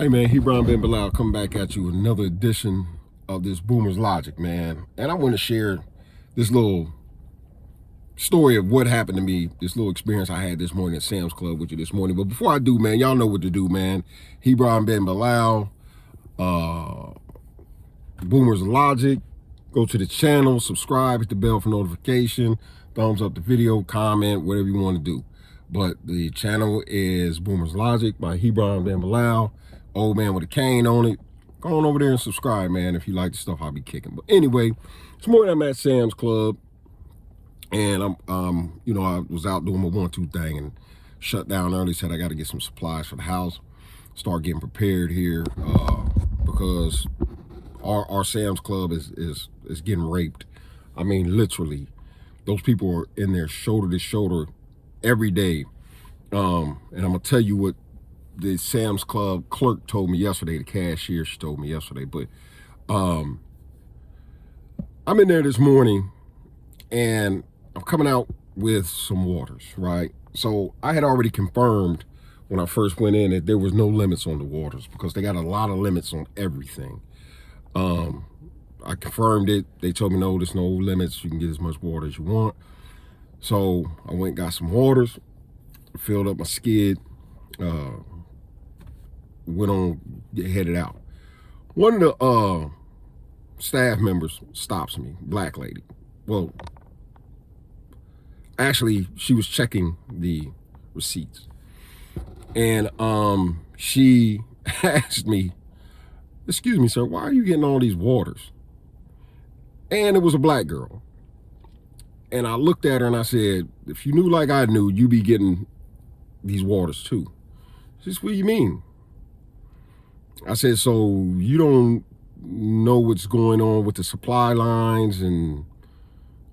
Hey man, Hebron Ben Bilal coming back at you with another edition of this Boomer's Logic, man. And I want to share this little story of what happened to me, this little experience I had this morning at Sam's Club with you this morning. But before I do, man, y'all know what to do, man. Hebron Ben Bilal, Boomer's Logic. Go to the channel, subscribe, hit the bell for notification, thumbs up the video, comment, whatever you want to do. But the channel is Boomer's Logic by Hebron Ben Bilal. Old man with a cane on it. Go on over there and subscribe, man, if you like the stuff I'll be kicking. But anyway, this morning I'm at Sam's Club, and I was out doing my 1-2 thing and shut down early. Said I got to get some supplies for the house. Start getting prepared here because our Sam's Club is getting raped. I mean, literally, those people are in there shoulder to shoulder every day. And I'm gonna tell you what the Sam's Club clerk told me yesterday, the cashier, she told me yesterday. But I'm in there this morning and I'm coming out with some waters, right? So I had already confirmed when I first went in that there was no limits on the waters because they got a lot of limits on everything. I confirmed it. They told me, no, there's no limits. You can get as much water as you want. So I went and got some waters, filled up my skid, went on, headed out. One of the staff members stops me, black lady. Well, actually, she was checking the receipts. And she asked me, "Excuse me, sir, why are you getting all these waters?" And it was a black girl. And I looked at her and I said, "If you knew like I knew, you'd be getting these waters too." She said, "What do you mean?" I said, "So you don't know what's going on with the supply lines and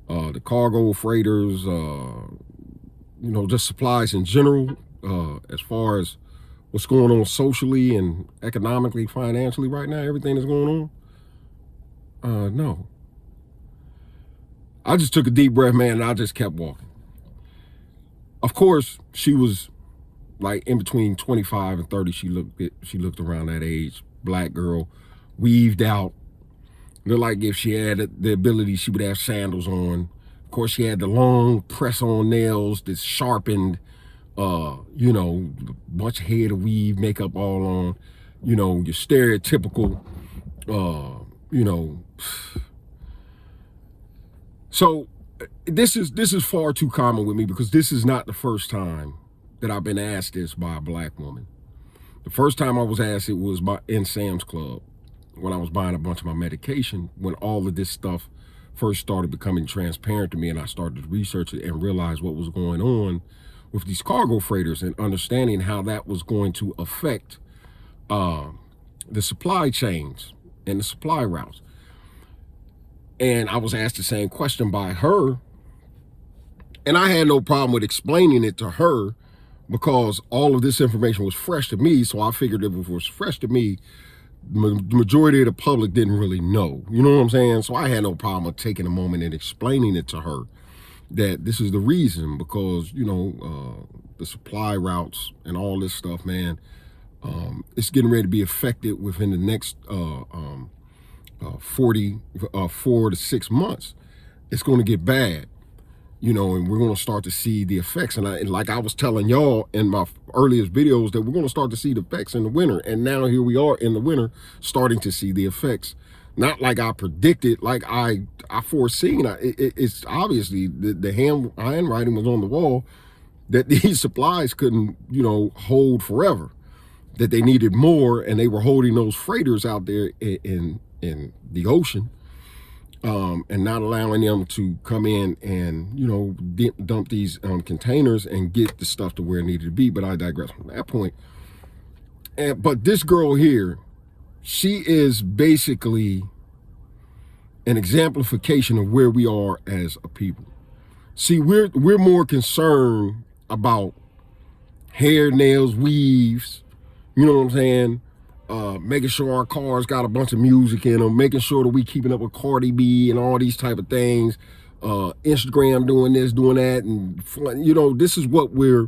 the cargo freighters, just supplies in general, as far as what's going on socially and economically, financially right now, everything that's going on?" No. I just took a deep breath, man, and I just kept walking. Of course, she was like in between 25 and 30. She looked around that age, black girl, weaved out. Looked like if she had the ability, she would have sandals on. Of course, she had the long press-on nails that's sharpened, bunch of hair to weave, makeup all on, your stereotypical, So this is far too common with me because this is not the first time that I've been asked this by a black woman. The first time I was asked it was in Sam's Club when I was buying a bunch of my medication, when all of this stuff first started becoming transparent to me and I started to research it and realize what was going on with these cargo freighters and understanding how that was going to affect the supply chains and the supply routes. And I was asked the same question by her, and I had no problem with explaining it to her because all of this information was fresh to me. So I figured if it was fresh to me, the majority of the public didn't really know. You know what I'm saying? So I had no problem with taking a moment and explaining it to her that this is the reason, because, the supply routes and all this stuff, man, it's getting ready to be affected within the next 4 to 6 months. It's going to get bad, and we're going to start to see the effects. And like I was telling y'all in my earliest videos, that we're going to start to see the effects in the winter. And now here we are in the winter starting to see the effects. Not like I predicted, like I foreseen. It's obviously the handwriting was on the wall that these supplies couldn't, hold forever, that they needed more, and they were holding those freighters out there in the ocean, and not allowing them to come in and, dump these containers and get the stuff to where it needed to be. But I digress from that point. But this girl here, she is basically an exemplification of where we are as a people. See, we're more concerned about hair, nails, weaves, you know what I'm saying? Making sure our cars got a bunch of music in them, making sure that we keeping up with Cardi B and all these type of things. Instagram doing this, doing that, and this is what we're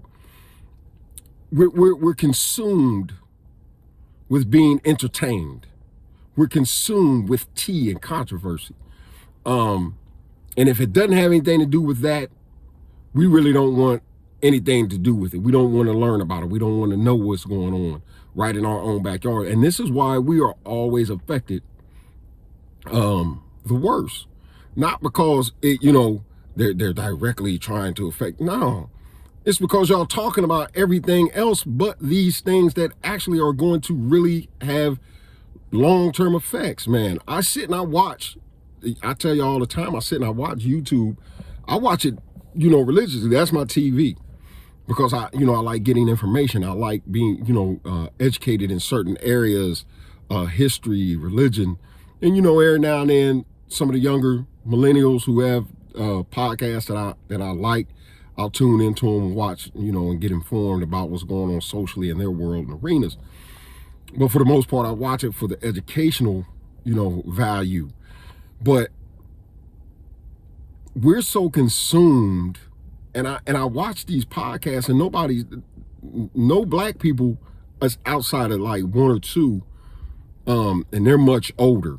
consumed with being entertained. We're consumed with tea and controversy. And if it doesn't have anything to do with that, we really don't want anything to do with it. We don't want to learn about it. We don't want to know what's going on right in our own backyard. And this is why we are always affected the worst. Not because they're directly trying to affect. No. It's because y'all talking about everything else but these things that actually are going to really have long-term effects, man. I sit and I watch. I tell you all the time, I sit and I watch YouTube. I watch it, religiously. That's my TV. Because I like getting information. I like being, educated in certain areas, history, religion. And, every now and then, some of the younger millennials who have podcasts that I like, I'll tune into them and watch, and get informed about what's going on socially in their world and arenas. But for the most part, I watch it for the educational, value. But we're so consumed, and I watch these podcasts, and no black people outside of like one or two, and they're much older,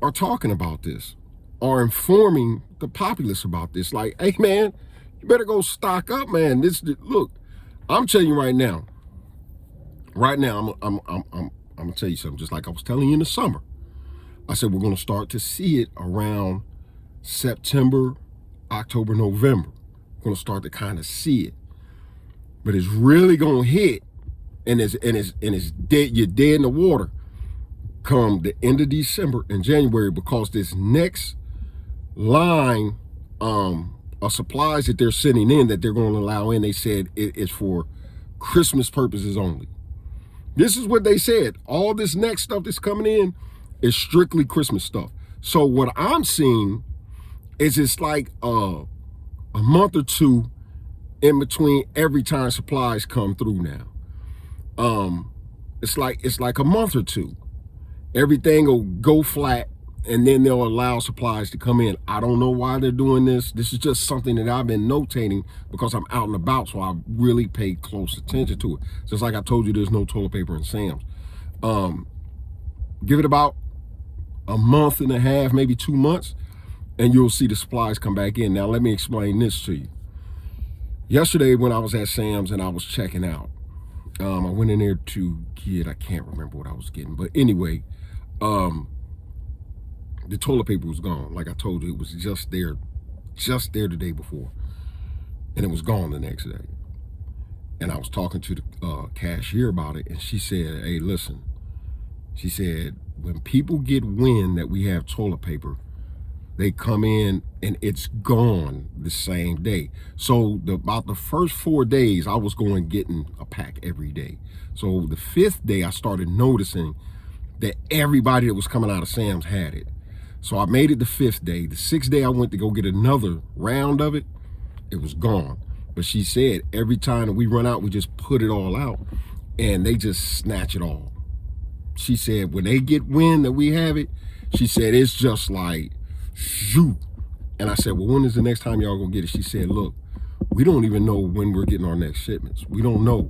are talking about this, are informing the populace about this. Like, hey man, you better go stock up, man. Look, I'm telling you right now, I'm gonna tell you something. Just like I was telling you in the summer, I said we're gonna start to see it around September, October, November. We're gonna start to kind of see it, but it's really gonna hit, and it's dead. You're dead in the water come the end of December and January, because this next line of supplies that they're sending in, that they're going to allow in, they said it is for Christmas purposes only. This is what they said. All this next stuff that's coming in is strictly Christmas stuff. So what I'm seeing is it's like a month or two in between every time supplies come through now. It's like a month or two. Everything will go flat, and then they'll allow supplies to come in. I don't know why they're doing this. This is just something that I've been notating because I'm out and about, so I really pay close attention to it. Just like I told you, there's no toilet paper in Sam's. Give it about a month and a half, maybe 2 months, and you'll see the supplies come back in. Now, let me explain this to you. Yesterday, when I was at Sam's and I was checking out, I went in there to get, I can't remember what I was getting, but anyway, the toilet paper was gone. Like I told you, it was just there the day before, and it was gone the next day. And I was talking to the cashier about it, and she said, hey, listen, she said, when people get wind that we have toilet paper, they come in and it's gone the same day. So about the first 4 days, I was going getting a pack every day. So the 5th day, I started noticing that everybody that was coming out of Sam's had it. So I made it the 5th day. The 6th day, I went to go get another round of it. It was gone. But she said every time that we run out, we just put it all out, and they just snatch it all. She said when they get wind that we have it, she said it's just like, shoot. And I said, well, when is the next time y'all gonna get it? She said, look, we don't even know when we're getting our next shipments. We don't know.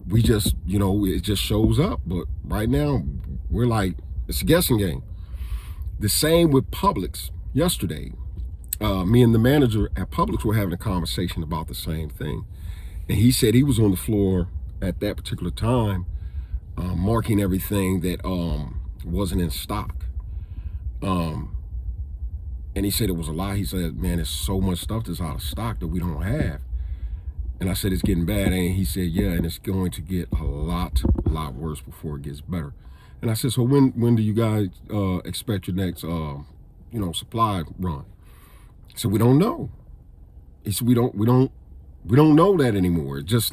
We just, it just shows up. But right now, we're like, it's a guessing game. The same with Publix yesterday. Me and the manager at Publix were having a conversation about the same thing. And he said he was on the floor at that particular time, marking everything that wasn't in stock. And he said it was a lie. He said, man, there's so much stuff that's out of stock that we don't have. And I said, it's getting bad. And he said, yeah, and it's going to get a lot worse before it gets better. And I said, so when do you guys expect your next, supply run? He said, we don't know. He said, we don't know that anymore. It just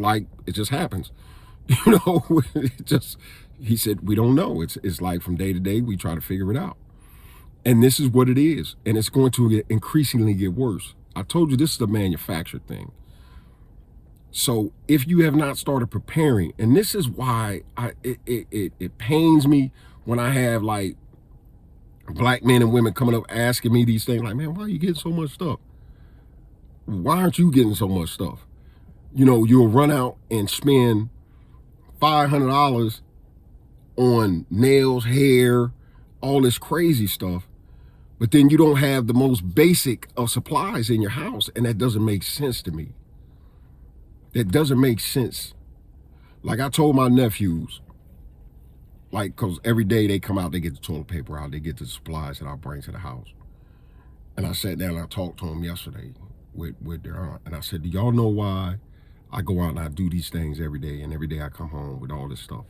happens. He said, we don't know. It's like from day to day, we try to figure it out. And this is what it is. And it's going to increasingly get worse. I told you this is a manufactured thing. So if you have not started preparing, and this is why it pains me when I have like black men and women coming up asking me these things, like, man, why are you getting so much stuff? Why aren't you getting so much stuff? You'll run out and spend $500 on nails, hair, all this crazy stuff. But then you don't have the most basic of supplies in your house. And that doesn't make sense to me. That doesn't make sense. Like I told my nephews, like, because every day they come out, they get the toilet paper out, they get the supplies that I bring to the house. And I sat down and I talked to them yesterday with their aunt. And I said, do y'all know why I go out and I do these things every day? And every day I come home with all this stuff.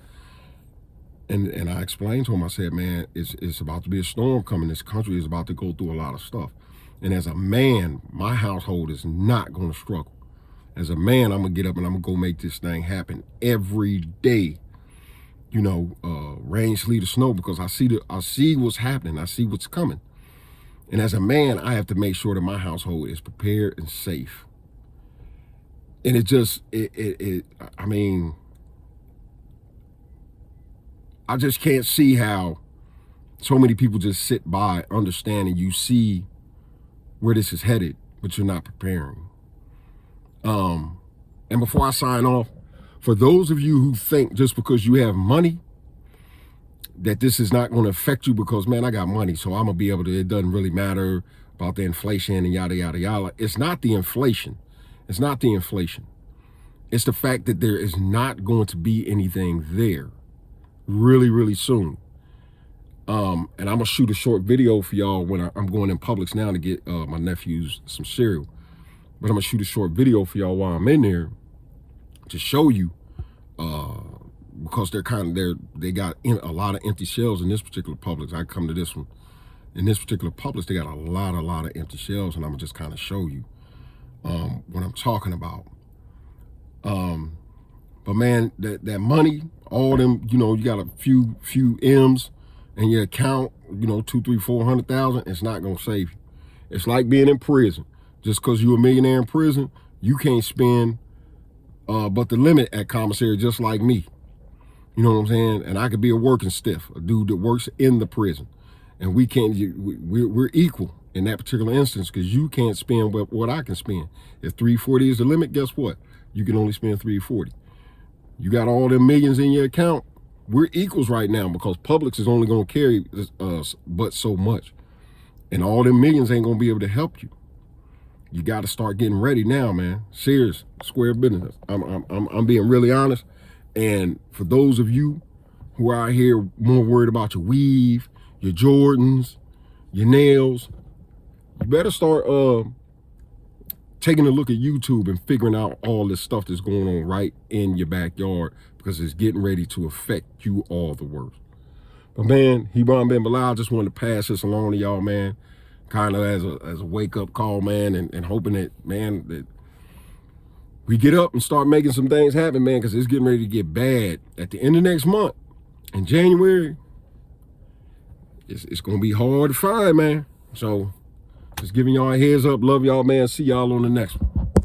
And I explained to him, I said, man, it's about to be a storm coming. This country is about to go through a lot of stuff. And as a man, my household is not going to struggle. As a man, I'm going to get up and I'm going to go make this thing happen every day. You know, rain, sleet, or snow, because I see what's happening. I see what's coming. And as a man, I have to make sure that my household is prepared and safe. And I mean, I just can't see how so many people just sit by understanding you see where this is headed, but you're not preparing. And before I sign off, for those of you who think just because you have money that this is not going to affect you because, man, I got money, so I'm going to be able to, it doesn't really matter about the inflation and yada, yada, yada. It's not the inflation. It's not the inflation. It's the fact that there is not going to be anything there really, really soon. And I'm going to shoot a short video for y'all when I'm going in Publix now to get my nephews some cereal. But I'm going to shoot a short video for y'all while I'm in there to show you, because they got a lot of empty shelves in this particular Publix. I come to this one. In this particular Publix, they got a lot of empty shelves, and I'm going to just kind of show you what I'm talking about. But man, that money, all them, you know, you got a few M's in your account, you know, 200,000, 300,000, 400,000, it's not going to save you. It's like being in prison. Just because you're a millionaire in prison, you can't spend but the limit at commissary, just like me. You know what I'm saying? And I could be a working stiff, a dude that works in the prison. And we're equal in that particular instance, because you can't spend what I can spend. If 340 is the limit, guess what? You can only spend 340. You got all them millions in your account. We're equals right now, because Publix is only going to carry us but so much. And all them millions ain't going to be able to help you. You got to start getting ready now, man. Serious, square business. I'm being really honest. And for those of you who are out here more worried about your weave, your Jordans, your nails, you better start taking a look at YouTube and figuring out all this stuff that's going on right in your backyard, because it's getting ready to affect you all the worst. But man, Hebron Ben Bilal, just wanted to pass this along to y'all, man. Kind of as a wake-up call, man, and hoping that, man, that we get up and start making some things happen, man, because it's getting ready to get bad. At the end of next month, in January, it's going to be hard to find, man. So just giving y'all a heads up. Love y'all, man. See y'all on the next one.